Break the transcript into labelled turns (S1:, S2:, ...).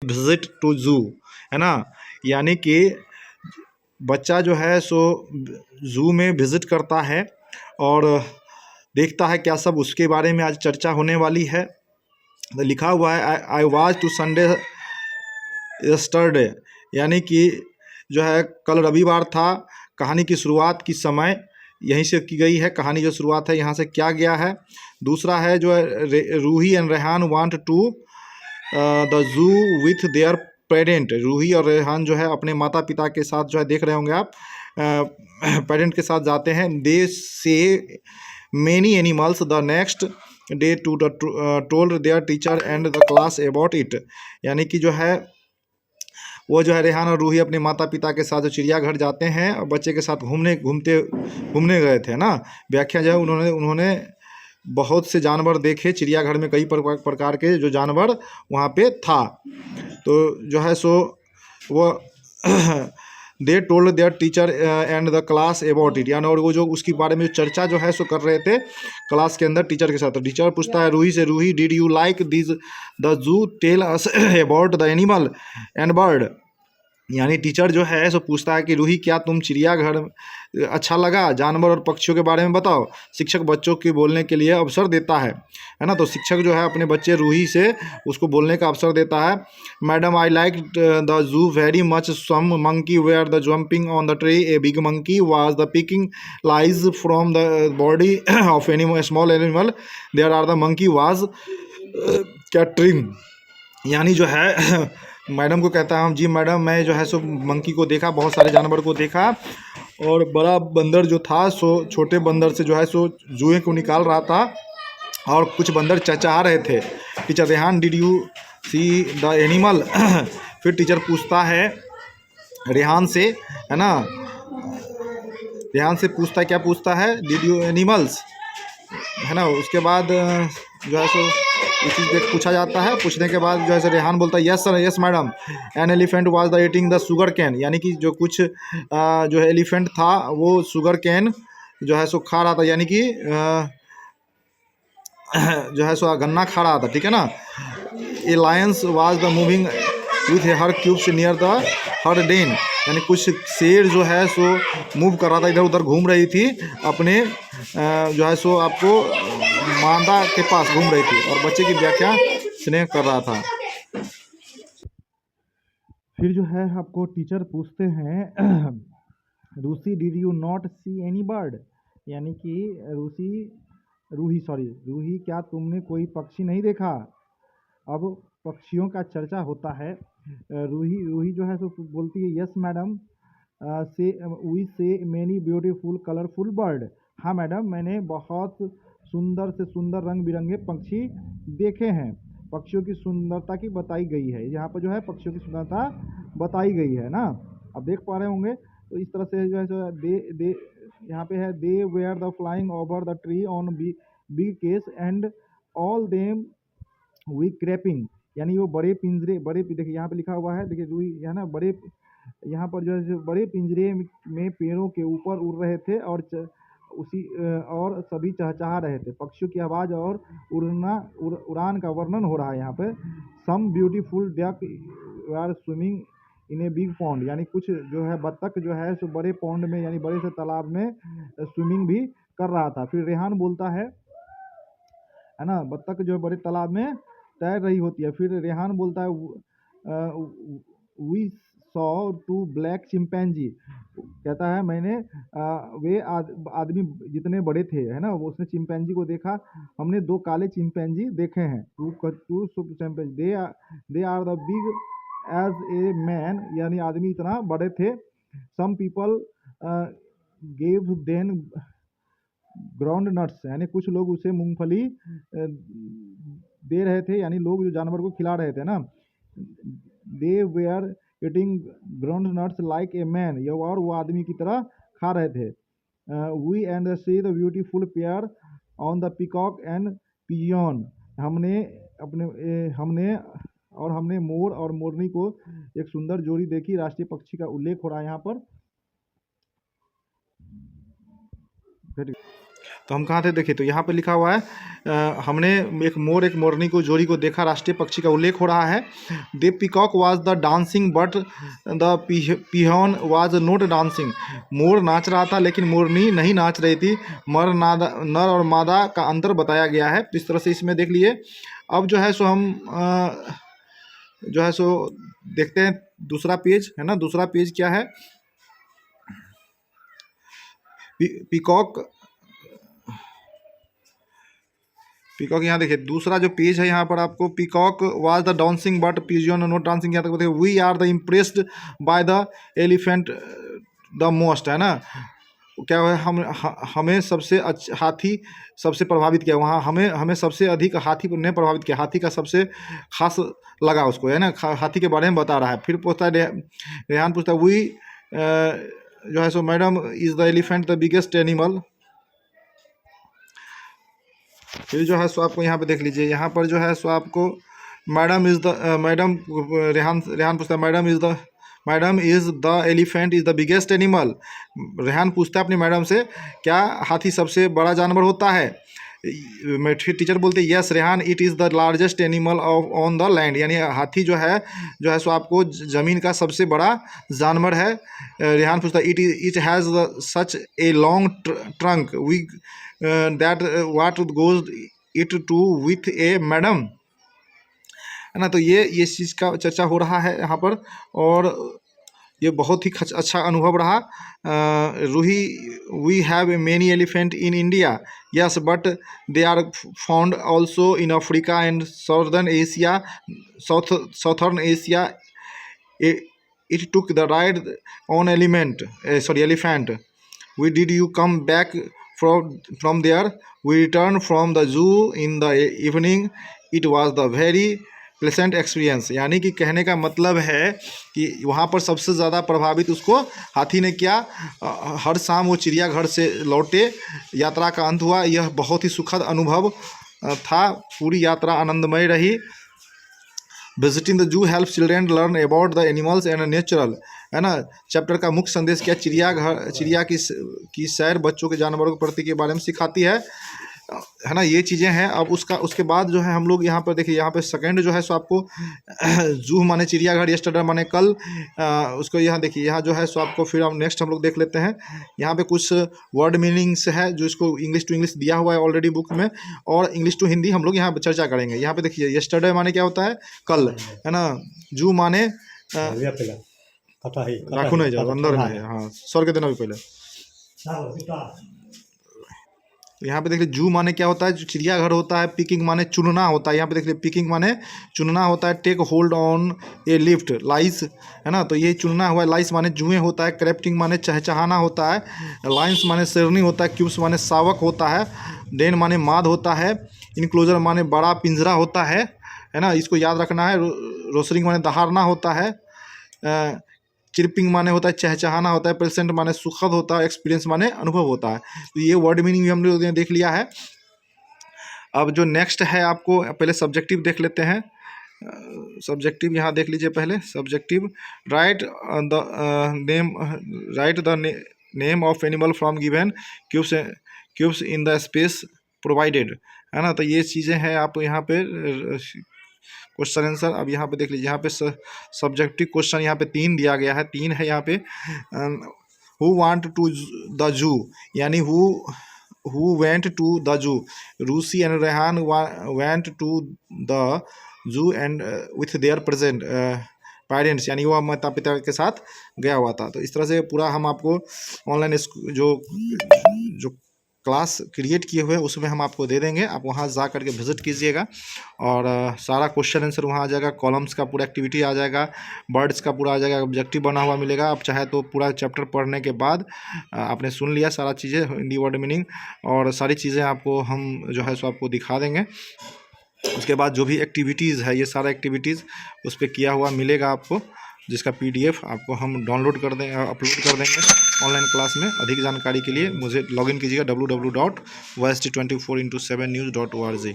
S1: Visit to जू, है ना। यानी कि बच्चा जो है सो जू में विजिट करता है और देखता है क्या सब, उसके बारे में आज चर्चा होने वाली है। तो लिखा हुआ है I watch to Sunday yesterday, यानी कि जो है कल रविवार था। कहानी की शुरुआत की समय यहीं से की गई है, कहानी जो शुरुआत है यहाँ से क्या गया है। दूसरा है जो है Ruhi and Rehan want to the zoo with their parent. Ruhi और रेहान जो है अपने माता पिता के साथ जो है, देख रहे होंगे आप, पेरेंट के साथ जाते हैं। They say many animals the next day to the told their teacher and the class about it. यानी कि जो है वो जो है रेहान और रूही अपने माता पिता के साथ जो चिड़ियाघर जाते हैं और बच्चे के साथ घूमने गए थे ना। व्याख्या जो है उन्होंने उन्होंने बहुत से जानवर देखे चिड़ियाघर में, कई प्रकार के जो जानवर वहाँ पे था। तो जो है सो वो they told their teacher and the class about it, यानी और वो जो उसके बारे में चर्चा जो है सो कर रहे थे क्लास के अंदर टीचर के साथ। तो टीचर पूछता है रूही से, Ruhi did you like this the zoo, tell us about the animal and bird. यानी टीचर जो है सो पूछता है कि रूही क्या तुम चिड़ियाघर अच्छा लगा, जानवर और पक्षियों के बारे में बताओ। शिक्षक बच्चों के बोलने के लिए अवसर देता है ना। तो शिक्षक जो है अपने बच्चे रूही से उसको बोलने का अवसर देता है। Madam I like the zoo very much, some monkey were the jumping on the tree, a big monkey was the picking lice from the body of animal small animal, there are the monkey was catering. यानी जो है madam को कहता है, जी madam मैं जो है सो monkey को देखा, बहुत सारे जानवर को देखा, और बड़ा बंदर जो था सो छोटे बंदर से जो है सो जुए को निकाल रहा था और कुछ बंदर चचा रहे थे। Teacher Rehan did you see the animal. फिर टीचर पूछता है रेहान से, है ना, रेहान से पूछता है, क्या पूछता है, डिड यू एनिमल्स, है ना। उसके बाद जो है सो इसी से पूछा जाता है। पूछने के बाद जो है रेहान बोलता है yes sir, yes madam, an elephant was the eating the sugar cane. यानी कि जो कुछ जो है एलिफेंट था वो शुगर कैन जो है सो खा रहा था, यानी कि जो है सो गन्ना खा रहा था, ठीक है ना। A lions was the moving with her cubs near the her den, यानी कुछ शेर जो है सो मूव कर रहा था, इधर उधर घूम रही थी अपने जो है सो आपको मादा के पास घूम रही थी, और बच्चे की व्याख्या स्नेह कर रहा था। फिर जो है आपको टीचर पूछते हैं रूसी did you not see any bird, यानी कि रूही क्या तुमने कोई पक्षी नहीं देखा। अब पक्षियों का चर्चा होता है। रूही जो है सो बोलती है यस मैडम, से वी से मैनी ब्यूटीफुल कलरफुल बर्ड। हाँ मैडम, मैंने बहुत सुंदर से सुंदर रंग बिरंगे पक्षी देखे हैं। पक्षियों की सुंदरता की बताई गई है, यहाँ पर जो है पक्षियों की सुंदरता बताई गई है ना। अब देख पा रहे होंगे। तो इस तरह से जो है सो दे यहाँ पे है, they were the flying over the tree on big case and all them we crapping, यानी वो बड़े पिंजरे, देखिए यहाँ पे लिखा हुआ है, देखिए रूही है ना, बड़े यहाँ पर जो है बड़े पिंजरे में पेड़ों के ऊपर उड़ रहे थे और और सभी चहचहा रहे थे। पक्षियों की आवाज़ और उड़ान का वर्णन हो रहा है यहाँ पे। Some beautiful duck are swimming in a big pond, यानी कुछ जो है बत्तख जो है सो बड़े पॉन्ड में, यानी बड़े से तालाब में स्विमिंग भी कर रहा था। फिर रेहान बोलता है ना, बत्तख जो बड़े तालाब में तैर रही होती है। फिर रेहान बोलता है we saw two black chimpanzee, कहता है मैंने वे आदमी जितने बड़े थे, है ना, वो उसने चिंपैंजी को देखा, हमने दो काले चिंपैंजी देखे हैं। Two chimpanzee they are the big as a man, यानी आदमी इतना बड़े थे। Some people gave then ground nuts, यानी कुछ लोग उसे मूंगफली दे रहे थे, यानी लोग जो जानवर को खिला रहे थे ना। They were eating groundnuts like a man, ये और वो आदमी की तरह खा रहे थे। We and see the beautiful pair on the peacock and pigeon, हमने मोर और मोरनी को एक सुंदर जोड़ी देखी। राष्ट्रीय पक्षी का उल्लेख हो रहा है यहाँ पर। तो हम कहाँ थे, देखिए तो यहाँ पे लिखा हुआ है हमने एक मोर एक मोरनी को जोड़ी को देखा, राष्ट्रीय पक्षी का उल्लेख हो रहा है। The peacock was the dancing but the pigeon was not dancing. मोर नाच रहा था लेकिन मोरनी नहीं नाच रही थी। नर और मादा का अंतर बताया गया है। इस तरह से इसमें देख लिए। अब जो है सो हम जो है सो देखते हैं दूसरा पेज है ना। दूसरा पेज क्या है, पीकॉक यहाँ देखिए दूसरा जो पेज है, यहाँ पर आपको peacock was the dancing but pigeon not dancing, यहाँ तक देखिए we are the impressed by the elephant the most, है ना। क्या है, हमें सबसे हाथी सबसे प्रभावित किया, वहाँ हमें सबसे अधिक हाथी ने प्रभावित किया, हाथी का सबसे खास लगा उसको, है ना। हाथी के बारे में बता रहा है। फिर पूछता है रेहान पूछता है वी जो है सो madam is the elephant the biggest animal. फिर जो है सो आपको यहाँ पे देख लीजिए, यहाँ पर जो है सो आपको madam is the madam Rehan पूछता है madam is the elephant is the biggest animal. Rehan पूछता है अपनी मैडम से क्या हाथी सबसे बड़ा जानवर होता है। फिर टीचर बोलते हैं yes Rehan it is the largest animal on the land, यानी हाथी जो है सो आपको ज़मीन का सबसे बड़ा जानवर है। रेहान पूछता है it has such a long trunk we that what goes it to with a madam, है ना। तो ये चीज़ का चर्चा हो रहा है यहाँ पर, और ये बहुत ही अच्छा अनुभव रहा। Ruhi we have many elephant in India yes but they are found also in Africa and southern Asia. It took the ride on elephant we did you come back from there we returned from the zoo in the evening it was the very pleasant experience. यानी कि कहने का मतलब है कि वहाँ पर सबसे ज़्यादा प्रभावित उसको हाथी ने किया। हर शाम वो चिड़ियाघर से लौटे, यात्रा का अंत हुआ, यह बहुत ही सुखद अनुभव था, पूरी यात्रा आनंदमय रही। Visiting the zoo help children learn about the animals and natural, है ना। चैप्टर का मुख्य संदेश क्या, चिड़िया की सैर बच्चों के जानवरों के प्रति के बारे में सिखाती है ना। ये चीज़ें हैं। अब उसके बाद जो है हम लोग यहाँ पर देखिए, यहाँ पे सेकंड जो है सो आपको जू माने चिड़ियाघर, यस्टरडे माने कल, उसको यहाँ देखिए, यहाँ जो है सो आपको फिर हम नेक्स्ट हम लोग देख लेते हैं। यहाँ पे कुछ वर्ड मीनिंग्स है जो इसको इंग्लिश टू इंग्लिश दिया हुआ है ऑलरेडी बुक में, और इंग्लिश टू हिंदी हम लोग यहाँ पर चर्चा करेंगे। यहाँ पे देखिए यस्टरडे माने क्या होता है, कल, है ना। जू माने राखू नहीं जाओ अंदर में, हाँ स्वर के देना भी पहले। यहाँ पे देखिए जू माने क्या होता है, जो चिड़ियाघर होता है। पिकिंग माने चुनना होता है, यहाँ पे देखिए पिकिंग माने चुनना होता है। Take hold on a lift, lice, है ना, तो ये चुनना हुआ है। लाइस माने जुएं होता है। क्रैप्टिंग माने चहचहाना होता है। लाइन्स माने शेरनी होता है। क्यूब्स माने शावक होता है। डेन माने माद होता है। इनक्लोजर माने बड़ा पिंजरा होता है ना, इसको याद रखना है। रोसरिंग माने दहाड़ना होता है। चिरपिंग माने होता है चहचहाना होता है। प्रेजेंट माने सुखद होता है। एक्सपीरियंस माने अनुभव होता है। तो ये वर्ड मीनिंग भी हम लोग ने देख लिया है। अब जो नेक्स्ट है आपको पहले सब्जेक्टिव देख लेते हैं। सब्जेक्टिव यहाँ देख लीजिए पहले। Subjective right the name of animal from given cubes in the space provided, है ना। तो ये चीज़ें हैं आप यहाँ पे क्वेश्चन आंसर। अब यहाँ पे देख लीजिए, यहाँ पे सब्जेक्टिव क्वेश्चन यहाँ पे 3 दिया गया है। 3 है यहाँ पे। हु वांट टू द जू, यानी who went to the zoo. Rusi and Rehan went to the zoo and with their present parents, यानी वह माता पिता के साथ गया हुआ था। तो इस तरह से पूरा हम आपको ऑनलाइन जो क्लास क्रिएट किए हुए हैं उसमें हम आपको दे देंगे। आप वहाँ जा करके विजिट कीजिएगा, और सारा क्वेश्चन आंसर वहाँ आ जाएगा। कॉलम्स का पूरा एक्टिविटी आ जाएगा। बर्ड्स का पूरा आ जाएगा। ऑब्जेक्टिव बना हुआ मिलेगा। आप चाहे तो पूरा चैप्टर पढ़ने के बाद आपने सुन लिया सारा चीज़ें, हिंदी वर्ड मीनिंग और सारी चीज़ें आपको हम जो है सो आपको दिखा देंगे। उसके बाद जो भी एक्टिविटीज़ है, ये सारा एक्टिविटीज़ उस पर किया हुआ मिलेगा आपको, जिसका PDF आपको हम डाउनलोड कर दें, अपलोड कर देंगे ऑनलाइन क्लास में। अधिक जानकारी के लिए मुझे लॉगिन कीजिएगा www.vst24x7news.org।